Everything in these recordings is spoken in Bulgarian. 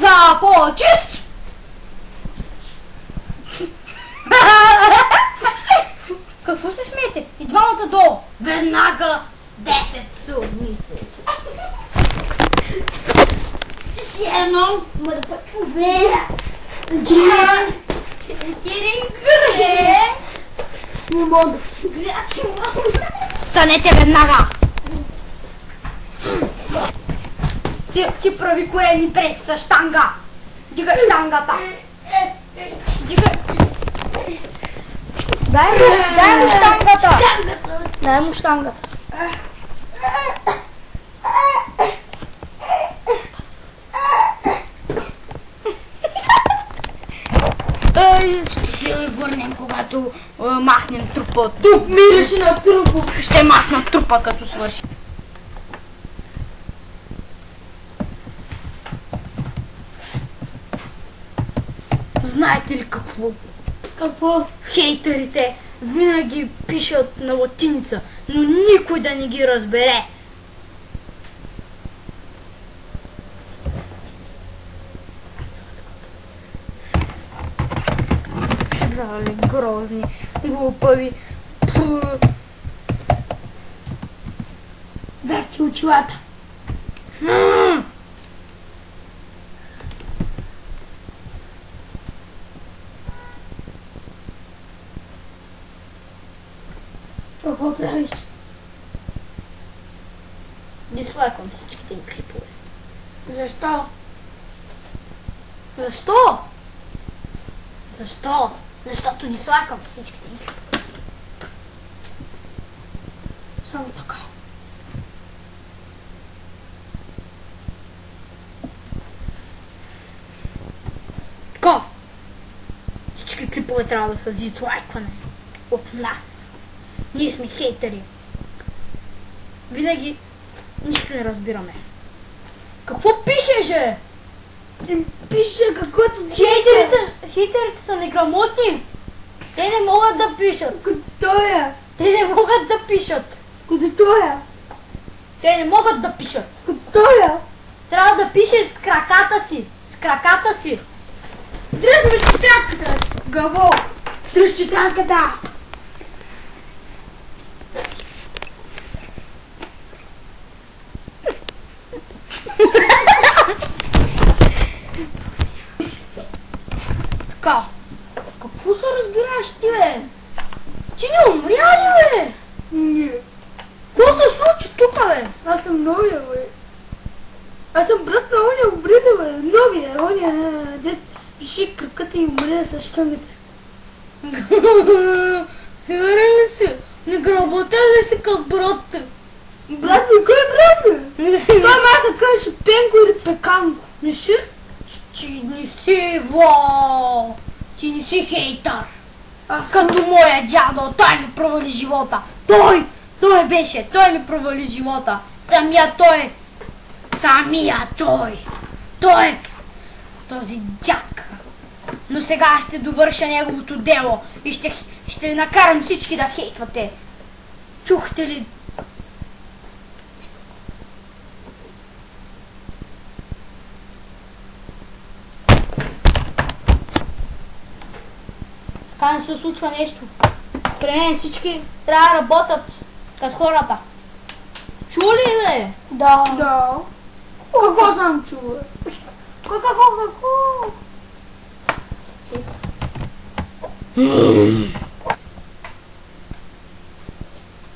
става по-чист. Какво се смеете? И двамата долу. Веднага 10 судници. Шено, мъртвък грет. Грет. 4 грет. Не мога. Грет, не мога. Станете веднага. Ти прави кореми прес с щанга. Дигай щангата. Дигай. Дай му щангата. Дай му щангата. Ще се върнем, когато махнем трупа. Тук мирише на трупа. Ще махна трупа, като свърши. Знаете ли какво? Какво? Хейтерите винаги пишат на латиница, но никой да не ги разбере. Дали, грозни, глупави. Захти очилата. Какво правиш? Дислайквам всичките им клипове. Защо? Защо? Защо? Защото дислайквам всичките им клипове. Само така. Така. Всички клипове трябва да са дислайкване от нас. Ние сме хейтери. Винаги нищо не разбираме. Какво пишеше? Пише каквото... Хейтерите са неграмотни. Те не могат да пишат. Като е? Те не могат да пишат. Като е? Те не могат да пишат. Като е? Трябва да пише с краката си. С краката си. Дръж ми четятката. Гаво. Дръж четятката. Така, какво се разбираш ти, бе? Ти не умря ли, бе? Не. Какво се случи тук, бе? Аз съм новия, бе. Аз съм брат на оня обрида, бе. Новия, оня, дет пиши краката и умря с щангата. Сигурен ли си? Не гработа ли си като брат? Брат ми, кой е брат, бе? Той ма се казваше Пенко или Пеканко. Не си? Ти не си, во! Ти не си хейтър. Като моя дядо, той ми провали живота. Той ми провали живота. Самия той. Този дядка. Но сега ще довърша неговото дело и ще ви накарам всички да хейтвате. Чухте ли? Така не се случва нещо. При мен всички трябва да работят като хората. Чули ли, бе? Да. Какво съм чула? Какво?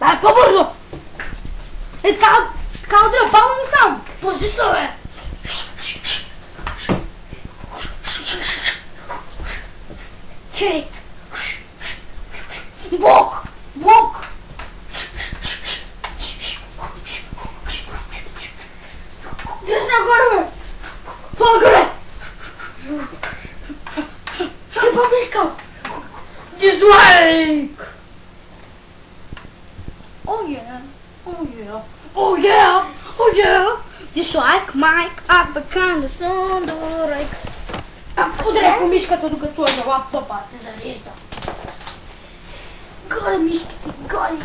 Дай по-бързо! Така удря, баба ми сам! Пълзи се, бе! Хейт! Бог! Дръж нагоре, бе! По-горе! Не помишкал! Дизлайк! Oh yeah! Дизлайк, майк, апеканда, сондорайк. Ударя по мишката, докато сложа лаптопа се зарежда. Горе мишките,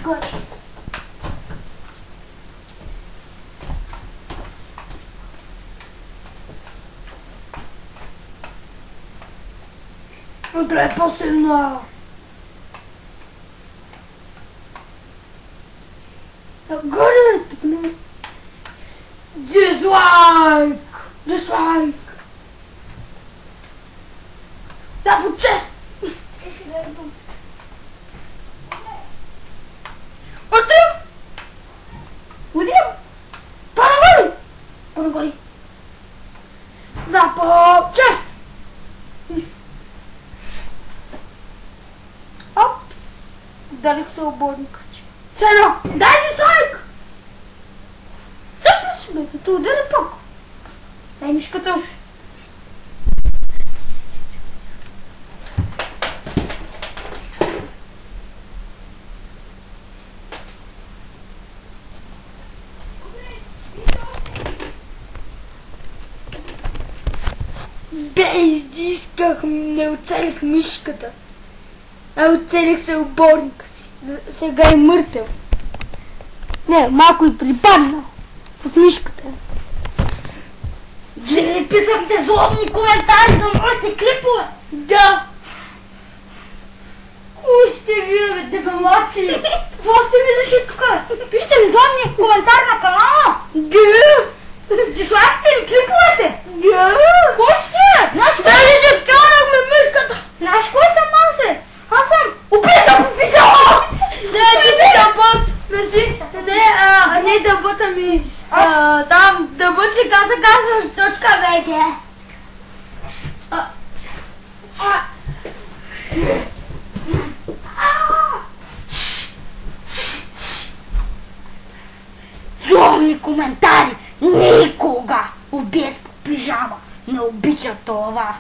горе. Утре е по-силна. Горе, тъпне. Дизлайк! Дизлайк! Запад чест! Отрим! Удрим! Панаголи! Панаголи! Запад чест! Опс! Далеко се оборника си. Сега, дай дизлайк! Тъпи си, бе, да удари пак. Дай мишката. Без дисках, не оцелих мишката. А оцелих се оборника си. Сега е мъртъв. Не, малко и припадна. С мишката. Че ли писахте злобни коментари за моите клипове? Да. Кой сте вие, бе, дебелаци? Какво сте ми дошли тук? Пишете ми злобни коментари на канала? Да. Дизлайкте ми клиповете? Да. Кой сте? Дали да карахме мишката? Знаеш кой съм аз? Аз съм убита по пижама! Не, ти си дъбът! Не си? Не дъбът, ами... Там дъбът ли каза казваш точка БГ? Злобни коментари! Никога! Убиец по пижама! Не обича това!